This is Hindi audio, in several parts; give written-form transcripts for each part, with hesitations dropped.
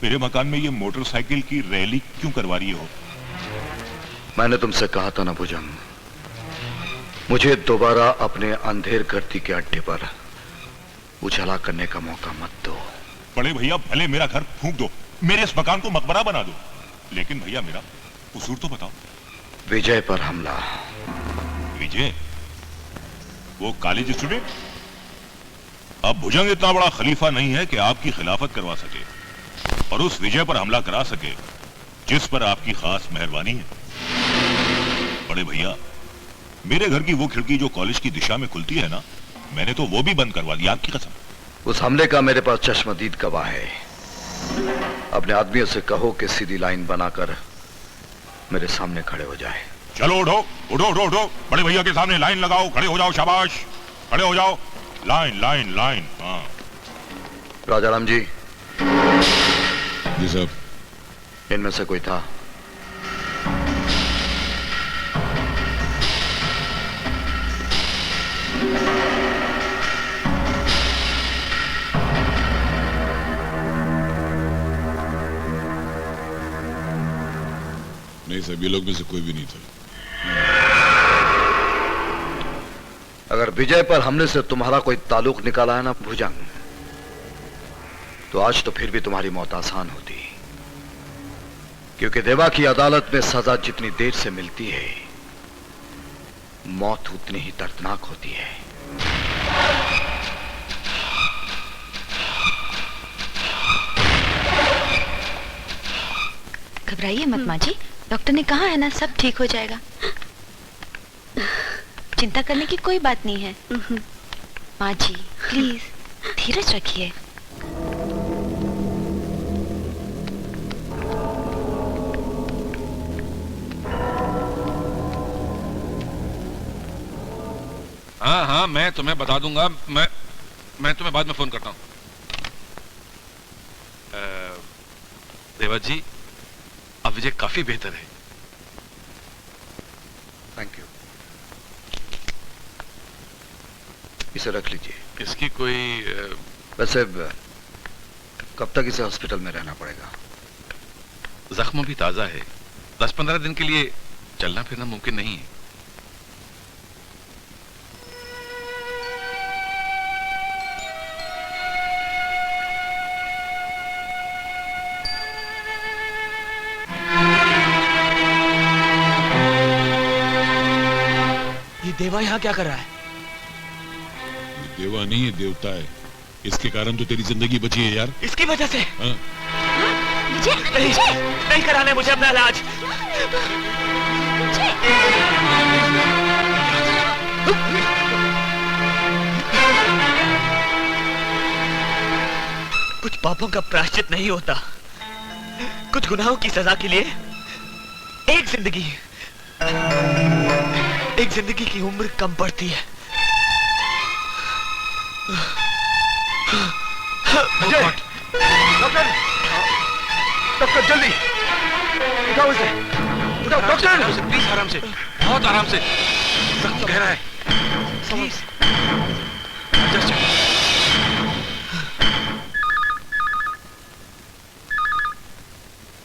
मेरे मकान में ये मोटरसाइकिल की रैली क्यों करवा रही हो? मैंने तुमसे कहा था ना भुजंग, मुझे दोबारा अपने अंधेर गर्दी के अड्डे पर उजाला करने का मौका मत दो। बड़े भैया, भले मेरा घर फूंक दो, मेरे इस मकान को मकबरा बना दो, लेकिन भैया मेरा कसूर तो बताओ। विजय पर हमला। विजय? वो कॉलेज स्टूडेंट? अब भुजंग इतना बड़ा खलीफा नहीं है कि आपकी खिलाफत करवा सके और उस विजय पर हमला करा सके जिस पर आपकी खास मेहरबानी है। बड़े भैया, मेरे घर की वो खिड़की जो कॉलेज की दिशा में खुलती है ना, मैंने तो वो भी बंद करवा दी, आपकी कसम। उस हमले का मेरे पास चश्मदीद गवाह है। अपने आदमियों से कहो कि सीधी लाइन बनाकर मेरे सामने खड़े हो जाए। चलो उठो उठो उठो उठो, बड़े भैया के सामने लाइन लगाओ, खड़े हो जाओ, शाबाश, खड़े हो जाओ, लाइन लाइन लाइन। हाँ राजाराम जी। जी साहब। इनमें से कोई था? नहीं साहब, ये लोग में से कोई भी नहीं था। अगर विजय पर हमले से तुम्हारा कोई ताल्लुक निकाला है ना भुजंग, तो आज तो फिर भी तुम्हारी मौत आसान होती, क्योंकि देवा की अदालत में सजा जितनी देर से मिलती है, मौत उतनी ही दर्दनाक होती है। घबराइए मत माँ जी, डॉक्टर ने कहा है ना सब ठीक हो जाएगा। चिंता करने की कोई बात नहीं है। माँ जी प्लीज धीरज रखिए। हाँ हाँ, मैं तुम्हें बता दूंगा। मैं तुम्हें बाद में फोन करता हूँ। देवा जी, अब विजय काफी बेहतर है। Thank you. इसे रख लीजिए। इसकी कोई वैसे कब तक इसे हॉस्पिटल में रहना पड़ेगा? जख्म भी ताजा है, 10-15 दिन के लिए चलना फिरना मुमकिन नहीं है। देवा यहाँ क्या कर रहा है? देवा नहीं है, देवता है। इसके कारण तो तेरी जिंदगी बची है यार। इसकी वजह से? हाँ। नहीं कराना है मुझे अपना इलाज। कुछ पापों का प्रायश्चित नहीं होता, कुछ गुनाहों की सजा के लिए एक जिंदगी की उम्र कम पड़ती है। डॉक्टर, डॉक्टर जल्दी उठाओ इसे, उठाओ डॉक्टर। प्लीज आराम से, बहुत आराम से। जख्म गहरा है। प्लीज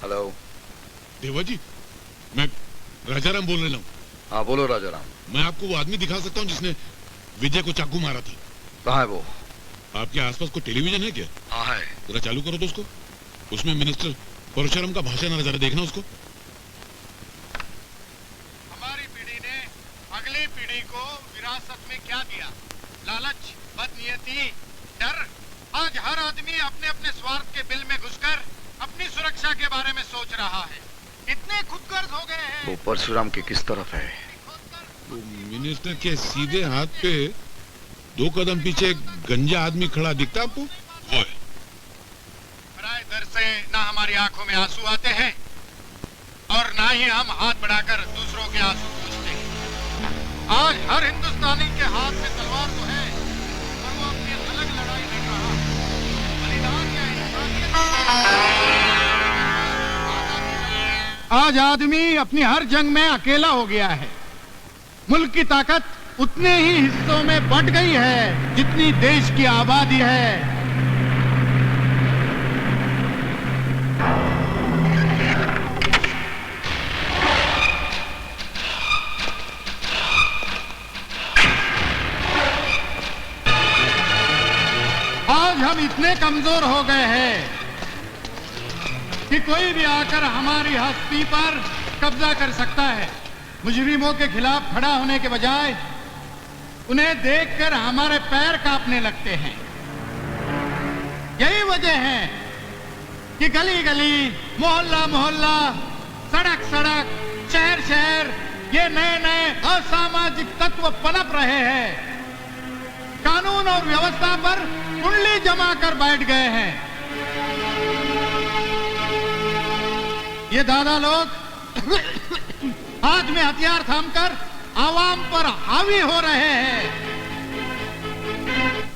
हेलो देवा जी, मैं राजाराम बोल रहा हूँ। हाँ बोलो राजाराम। मैं आपको वो आदमी दिखा सकता हूँ जिसने विजय को चाकू मारा था। कहाँ है वो? आपके आसपास कोई टेलीविजन है क्या? हाँ है। जरा चालू करो तो उसको। उसमें मिनिस्टर परशुराम का भाषण है, जरा देखना उसको। हमारी पीढ़ी ने अगली पीढ़ी को विरासत में क्या दिया? लालच, बदनीयती, डर। आज हर आदमी अपने अपने स्वार्थ के बिल में घुसकर अपनी सुरक्षा के बारे में सोच रहा है। इतने खुदगर्ज हो गए हैं। वो परशुराम की किस तरफ है? तो मिनिस्टर के सीधे हाथ पे 2 कदम पीछे एक गंजा आदमी खड़ा दिखता आपको? वो है। पराये दर से ना हमारी आंखों में आंसू आते हैं और ना ही हम हाथ बढ़ाकर दूसरों के आंसू पूछते हैं। आज हर हिंदुस्तानी के हाथ में तलवार तो है, पर वो अपनी अलग लड़ाई लड़ रहा है। बलिदान या इंसानियत। आज आदमी अपनी हर जंग में अकेला हो गया है। मुल्क की ताकत उतने ही हिस्सों में बंट गई है जितनी देश की आबादी है। कमजोर हो गए हैं कि कोई भी आकर हमारी हस्ती पर कब्जा कर सकता है। मुजरिमों के खिलाफ खड़ा होने के बजाय उन्हें देखकर हमारे पैर कांपने लगते हैं। यही वजह है कि गली गली, मोहल्ला मोहल्ला, सड़क सड़क, शहर शहर ये नए नए असामाजिक तत्व पनप रहे हैं। कानून और व्यवस्था पर कुंडली जमा कर बैठ गए हैं। ये दादा लोग हाथ में हथियार थामकर आवाम पर हावी हो रहे हैं।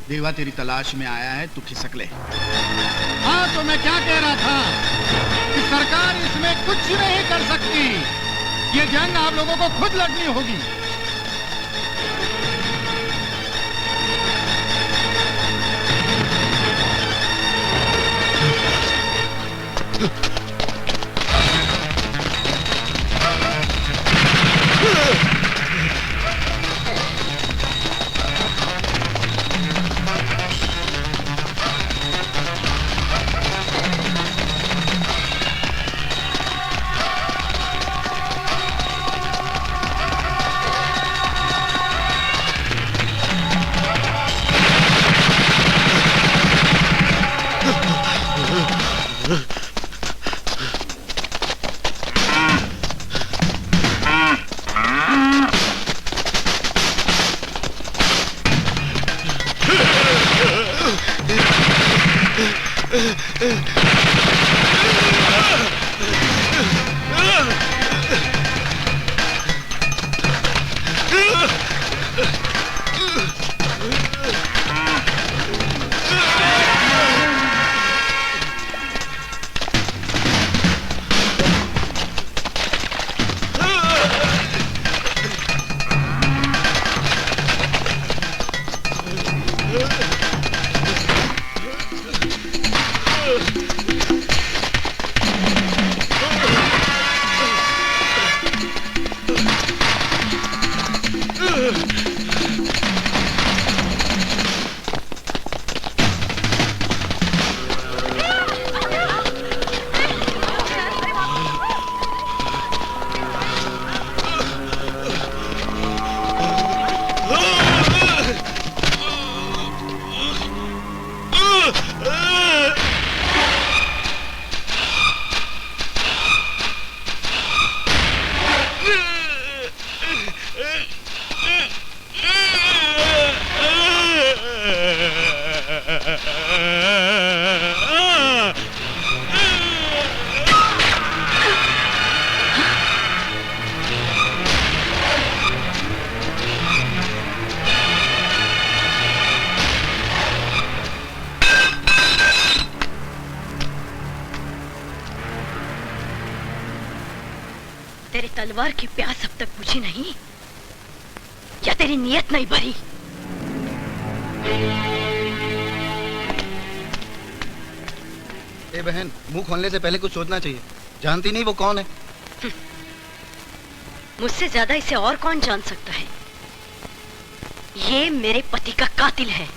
देवा तेरी तलाश में आया है, तू खिसक ले। हाँ, तो मैं क्या कह रहा था कि सरकार इसमें कुछ नहीं कर सकती। ये जंग आप लोगों को खुद लड़नी होगी। तेरे तलवार की प्यास अब तक बुझी नहीं, या तेरी नीयत नहीं भरी? ए बहन, मुंह खोलने से पहले कुछ सोचना चाहिए। जानती नहीं वो कौन है? मुझसे ज्यादा इसे और कौन जान सकता है? ये मेरे पति का कातिल है।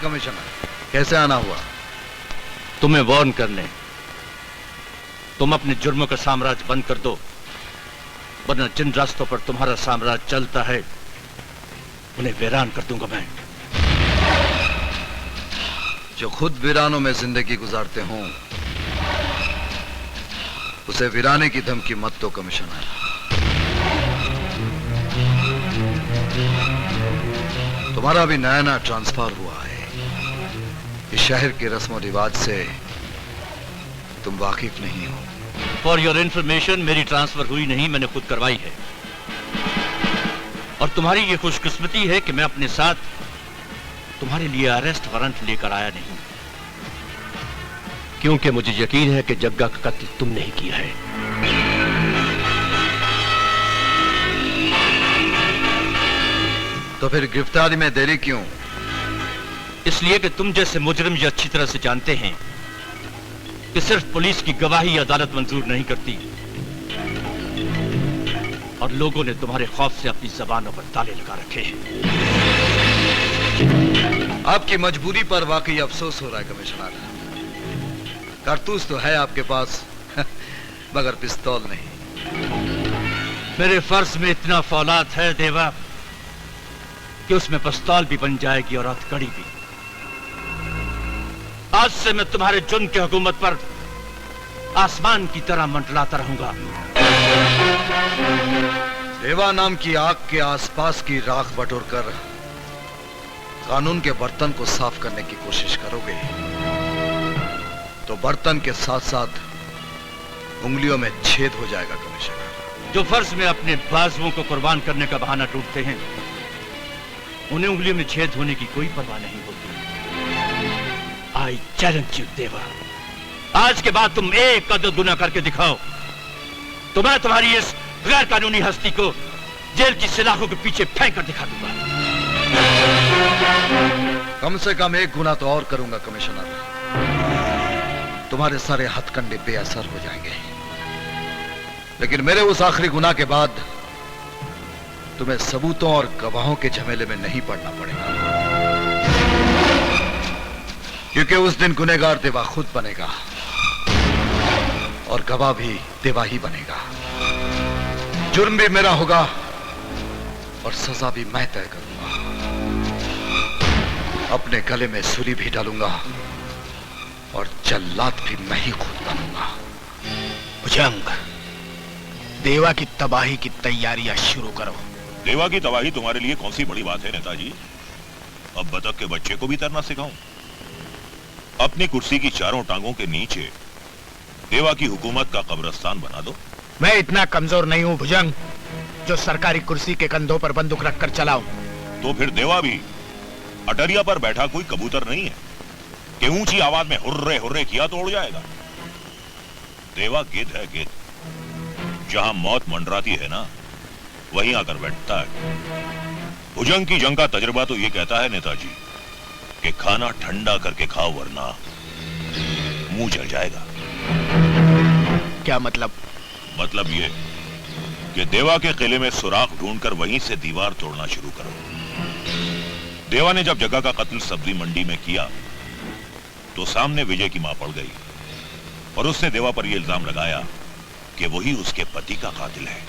कमिश्नर? कैसे आना हुआ? तुम्हें वार्न करने। तुम अपने जुर्मों का साम्राज्य बंद कर दो, वरना जिन रास्तों पर तुम्हारा साम्राज्य चलता है उन्हें वीरान कर दूंगा मैं। जो खुद वीरानों में जिंदगी गुजारते हों उसे वीराने की धमकी मत दो कमिश्नर। तुम्हारा भी नया नया ट्रांसफर हुआ है। इस शहर के रस्म और रिवाज से तुम वाकिफ नहीं हो। फॉर योर इंफॉर्मेशन, मेरी ट्रांसफर हुई नहीं, मैंने खुद करवाई है। और तुम्हारी ये खुशकिस्मती है कि मैं अपने साथ तुम्हारे लिए अरेस्ट वारंट लेकर आया नहीं, क्योंकि मुझे यकीन है कि जग्गा का कत्ल तुमने ही किया है। तो फिर गिरफ्तारी में देरी क्यों? इसलिए कि तुम जैसे मुजरिम ये अच्छी तरह से जानते हैं कि सिर्फ पुलिस की गवाही अदालत मंजूर नहीं करती, और लोगों ने तुम्हारे खौफ से अपनी जबानों पर ताले लगा रखे हैं। आपकी मजबूरी पर वाकई अफसोस हो रहा है कमिश्नर। कारतूस तो है आपके पास मगर पिस्तौल नहीं। मेरे फर्ज में इतना फौलाद है देवा कि उसमें पिस्तौल भी बन जाएगी और हथकड़ी भी। आज से मैं तुम्हारे जुर्म की हुकूमत पर आसमान की तरह मंडलाता रहूंगा। देवा नाम की आग के आसपास की राख बटोरकर कानून के बर्तन को साफ करने की कोशिश करोगे तो बर्तन के साथ साथ उंगलियों में छेद हो जाएगा कमिश्नर। जो फर्ज में अपने बाजुओं को कुर्बान करने का बहाना ढूंढते हैं उन्हें उंगलियों में छेद होने की कोई परवाह नहीं होती। आई चैलेंज यू देवा, आज के बाद तुम एक कदम गुनाह करके दिखाओ तो मैं तुम्हारी इस गैर कानूनी हस्ती को जेल की सलाखों के पीछे फेंक कर दिखा दूंगा। कम से कम एक गुनाह तो और करूंगा कमिश्नर। तुम्हारे सारे हथकंडे बेअसर हो जाएंगे, लेकिन मेरे उस आखिरी गुनाह के बाद तुम्हें सबूतों और गवाहों के झमेले में नहीं पड़ना पड़ेगा, क्योंकि उस दिन गुनहगार देवा खुद बनेगा और गवाह भी देवा ही बनेगा। जुर्म भी मेरा होगा और सजा भी मैं तय करूंगा। अपने गले में सुरी भी डालूंगा और जल्लाद भी मैं ही खुद बनूंगा। भुजंग, देवा की तबाही की तैयारियां शुरू करो। देवा की तबाही तुम्हारे लिए कौन सी बड़ी बात है नेताजी? अब बतख के बच्चे को भी तैरना सिखाऊं? अपनी कुर्सी की चारों टांगों के नीचे देवा की हुकूमत का कब्रिस्तान बना दो। मैं इतना कमजोर नहीं हूं भुजंग जो सरकारी कुर्सी के कंधों पर बंदूक रखकर चलाऊं। तो फिर देवा भी अटरिया पर बैठा कोई कबूतर नहीं है कि ऊंची आवाज में हुर्रे हुर्रे किया तो उड़ जाएगा। देवा गिद्ध है, गिद्ध। जहां मौत मंडराती है ना वहीं आकर बैठता है। भुजंग की जंग का तजुर्बा तो ये कहता है नेताजी कि खाना ठंडा करके खाओ वरना मुंह जल जाएगा। क्या मतलब? मतलब ये कि देवा के किले में सुराख ढूंढकर वहीं से दीवार तोड़ना शुरू करो। देवा ने जब जग्गा का कत्ल सब्जी मंडी में किया तो सामने विजय की मां पड़ गई और उसने देवा पर यह इल्जाम लगाया कि वही उसके पति का कातिल है।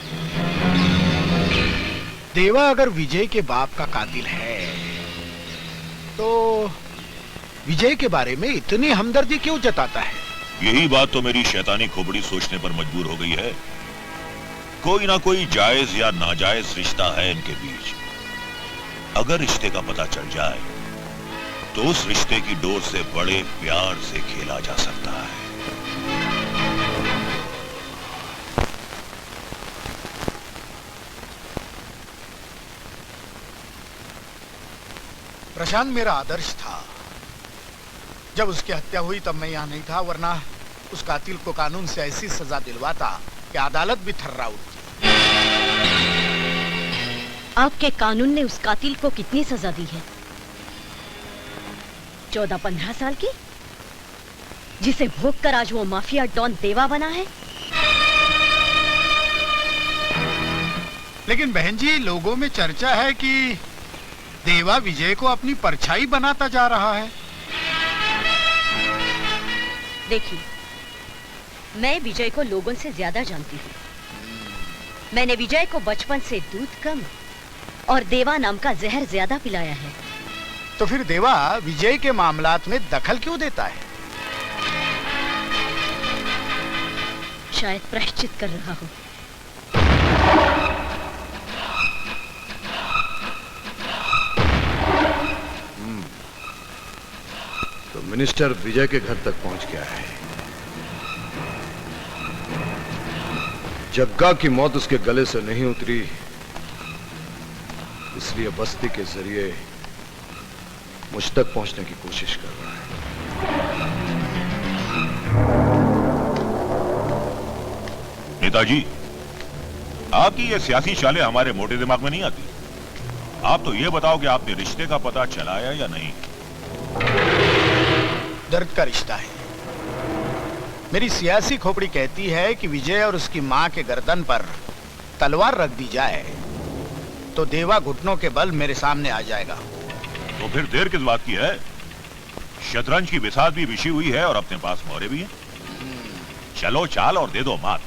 देवा अगर विजय के बाप का कातिल है तो विजय के बारे में इतनी हमदर्दी क्यों जताता है? यही बात तो मेरी शैतानी खोपड़ी सोचने पर मजबूर हो गई है। कोई ना कोई जायज या नाजायज रिश्ता है इनके बीच। अगर रिश्ते का पता चल जाए तो उस रिश्ते की डोर से बड़े प्यार से खेला जा सकता है। प्रशांत मेरा आदर्श था। जब उसकी हत्या हुई तब मैं यहाँ नहीं था, वरना उस कातिल को कानून से ऐसी सजा दिलवाता कि अदालत भी थर्रा उठती। आपके कानून ने उस कातिल को कितनी सजा दी है? 14-15 साल की, जिसे भोग कर आज वो माफिया डॉन देवा बना है। लेकिन बहन जी, लोगों में चर्चा है कि देवा विजय को अपनी परछाई बनाता जा रहा है। देखिए, मैं विजय को लोगों से ज्यादा जानती हूँ। मैंने विजय को बचपन से दूध कम और देवा नाम का जहर ज्यादा पिलाया है। तो फिर देवा विजय के मामलात में दखल क्यों देता है? शायद प्रायश्चित कर रहा हूँ। तो मिनिस्टर विजय के घर तक पहुंच गया है। जग्गा की मौत उसके गले से नहीं उतरी, इसलिए बस्ती के जरिए मुझ तक पहुंचने की कोशिश कर रहा है। नेताजी, आपकी ये सियासी चालें हमारे मोटे दिमाग में नहीं आती। आप तो ये बताओ कि आपने रिश्ते का पता चलाया या नहीं। दर्द का रिश्ता है। मेरी सियासी खोपड़ी कहती है कि विजय और उसकी मां के गर्दन पर तलवार रख दी जाए तो देवा घुटनों के बल मेरे सामने आ जाएगा। तो फिर देर किस बात की है? शतरंज की बिसात भी बिछी हुई है और अपने पास मोहरे भी हैं। चलो चाल और दे दो मात।